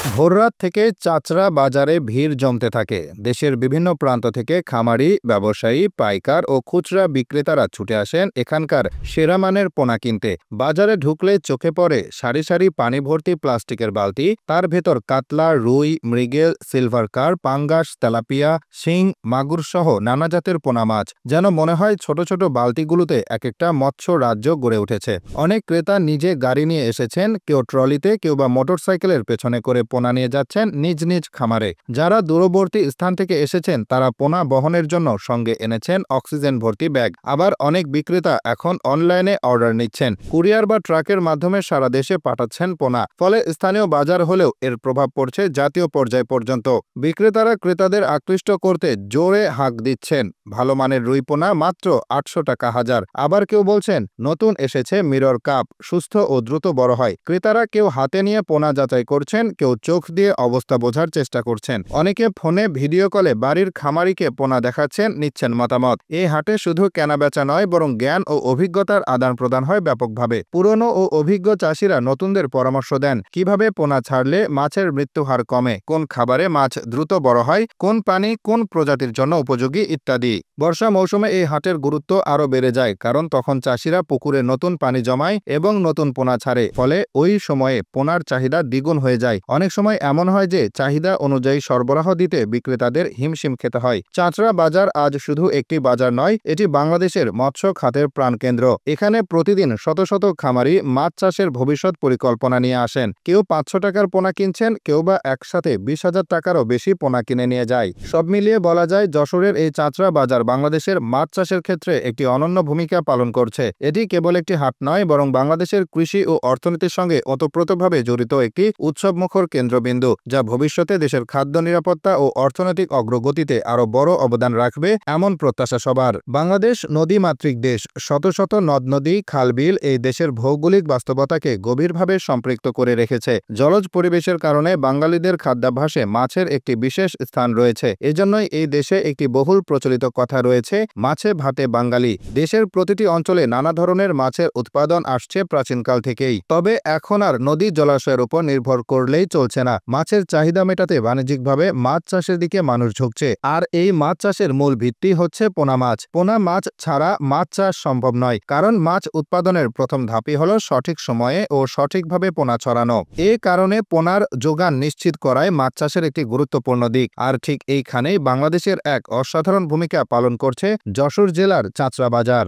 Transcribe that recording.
ভোররাত থেকে চাচড়া বাজারে ভিড় জমতে থাকে। দেশের বিভিন্ন প্রান্ত থেকে খামারি, ব্যবসায়ী, পাইকার ও খুচরা বিক্রেতারা ছুটে আসেন এখানকার সেরা মানের পোনা কিনতে। বাজারে ঢুকলে চোখে পড়ে সারি সারি পানি ভর্তি প্লাস্টিকের বালতি, তার ভেতর কাতলা, রুই, মৃগেল, সিলভার কার্প, পাঙ্গাস, তেলাপিয়া, শিং, মাগুর সহ নানা জাতের পোনা মাছ। যেন মনে হয় ছোট ছোট বালতিগুলোতে এক একটা মৎস্য রাজ্য গড়ে উঠেছে। অনেক ক্রেতা নিজে গাড়ি নিয়ে এসেছেন, কেউ ট্রলিতে, কেউ বা মোটরসাইকেলের পেছনে করে পোনা নিয়ে যাচ্ছেন নিজ নিজ খামারে। যারা দূরবর্তী স্থান থেকে এসেছেন তারা পোনা বহনের জন্য সঙ্গে এনেছেন অক্সিজেন ভর্তি ব্যাগ। আবার অনেক বিক্রেতা এখন অনলাইনে অর্ডার নিচ্ছেন, কুরিয়ার বা ট্রাকের মাধ্যমে সারা দেশে পাঠাচ্ছেন পোনা। ফলে স্থানীয় বাজার হলেও এর প্রভাব পড়ছে জাতীয় পর্যায় পর্যন্ত। বিক্রেতারা ক্রেতাদের আকৃষ্ট করতে জোরে হাঁক দিচ্ছেন। ভালো মানের রুই পোনা মাত্র ৮০০ টাকা হাজার। আবার কেউ বলছেন নতুন এসেছে মিরর কাপ, সুস্থ ও দ্রুত বড় হয়। ক্রেতারা কেউ হাতে নিয়ে পোনা যাচাই করছেন, কেউ চোখ দিয়ে অবস্থা বোঝার চেষ্টা করছেন। অনেকে ফোনে ভিডিও কলে বাড়ির খামারিকে পোনা দেখাচ্ছেন, নিচ্ছেন মতামত। এই হাটে শুধু কেনাবেচা নয়, বরং জ্ঞান ও অভিজ্ঞতার আদান প্রদান হয় ব্যাপকভাবে। পুরনো ও অভিজ্ঞ চাষিরা নতুনদের পরামর্শ দেন কিভাবে পোনা ছাড়লে মাছের মৃত্যু হার কমে, কোন খাবারে মাছ দ্রুত বড় হয়, কোন পানি কোন প্রজাতির জন্য উপযোগী ইত্যাদি। বর্ষা মৌসুমে এই হাটের গুরুত্ব আরও বেড়ে যায়, কারণ তখন চাষিরা পুকুরে নতুন পানি জমায় এবং নতুন পোনা ছাড়ে। ফলে ওই সময়ে পোনার চাহিদা দ্বিগুণ হয়ে যায়। অনেক সময় এমন হয় যে চাহিদা অনুযায়ী সরবরাহ দিতে বিক্রেতাদের হিমশিম খেতে হয়। চাচড়া বাজার আজ শুধু একটি বাজার নয়, এটি বাংলাদেশের মৎস্য খাতের প্রাণকেন্দ্র। এখানে প্রতিদিন শত শত খামারি মাছ চাষের ভবিষ্যৎ পরিকল্পনা নিয়ে আসেন। কেউ ৫০০ টাকার পোনা কিনছেন, কেউ বা একসাথে ২০,০০০ টাকারও বেশি পোনা কিনে নিয়ে যায়। সব মিলিয়ে বলা যায় যশোরের এই চাচড়া বাজার বাংলাদেশের মাছ চাষের ক্ষেত্রে একটি অনন্য ভূমিকা পালন করছে। এটি কেবল একটি হাট নয়, বরং বাংলাদেশের কৃষি ও অর্থনীতির সঙ্গে ওতপ্রোতভাবে জড়িত একটি উৎসবমুখর কেন্দ্রবিন্দু, যা ভবিষ্যতে দেশের খাদ্য নিরাপত্তা ও অর্থনৈতিক অগ্রগতিতে আরও বড় অবদান রাখবে এমন প্রত্যাশা সবার। বাংলাদেশ নদীমাতৃক দেশ। শত শত নদ নদী, খালবিল এই দেশের ভৌগোলিক বাস্তবতাকে গভীরভাবে সম্পৃক্ত করে রেখেছে। জলজ পরিবেশের কারণে বাঙালিদের খাদ্যাভ্যাসে মাছের একটি বিশেষ স্থান রয়েছে। এজন্যই এই দেশে একটি বহুল প্রচলিত কথা রয়েছে, মাছে ভাতে বাঙালি। দেশের প্রতিটি অঞ্চলে নানা ধরনের মাছের উৎপাদন আসছে প্রাচীনকাল থেকেই। তবে এখন আর নদী জলাশয়ের উপর নির্ভর করলেই চলছে না। মাছের চাহিদা মেটাতে বাণিজ্যিকভাবে মাছ চাষের দিকে মানুষ ঝুঁকছে। আর এই মাছ চাষের মূল ভিত্তি হচ্ছে পোনা মাছ। পোনা মাছ ছাড়া মাছ চাষ সম্ভব নয়, কারণ মাছ উৎপাদনের প্রথম ধাপই হলো সঠিক সময়ে ও সঠিকভাবে পোনা ছড়ানো। এ কারণে পোনার যোগান নিশ্চিত করায় মাছ চাষের একটি গুরুত্বপূর্ণ দিক। আর ঠিক এইখানেই বাংলাদেশের এক অসাধারণ ভূমিকা পালন করছে যশোর জেলার চাচড়া বাজার।